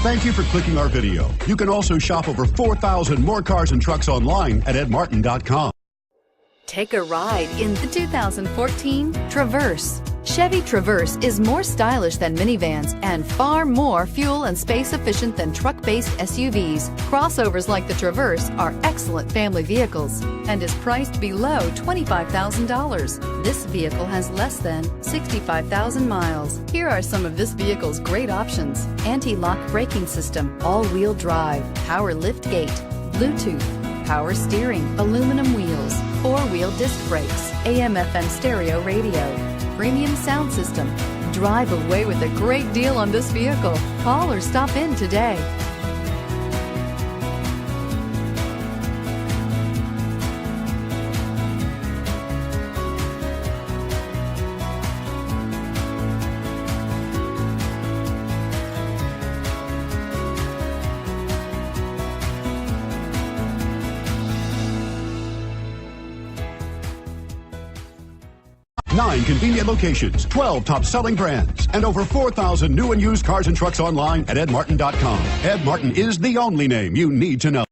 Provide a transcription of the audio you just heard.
Thank you for clicking our video. You can also shop over 4,000 more cars and trucks online at edmartin.com. Take a ride in the 2014 Traverse. Chevy Traverse is more stylish than minivans and far more fuel and space efficient than truck-based SUVs. Crossovers like the Traverse are excellent family vehicles and is priced below $25,000. This vehicle has less than 65,000 miles. Here are some of this vehicle's great options: anti-lock braking system, all-wheel drive, power lift gate, Bluetooth, power steering, aluminum wheels, four-wheel disc brakes, AM/FM stereo radio, premium sound system. Drive away with a great deal on this vehicle. Call or stop in today. Nine convenient locations, 12 top-selling brands, and over 4,000 new and used cars and trucks online at edmartin.com. Ed Martin is the only name you need to know.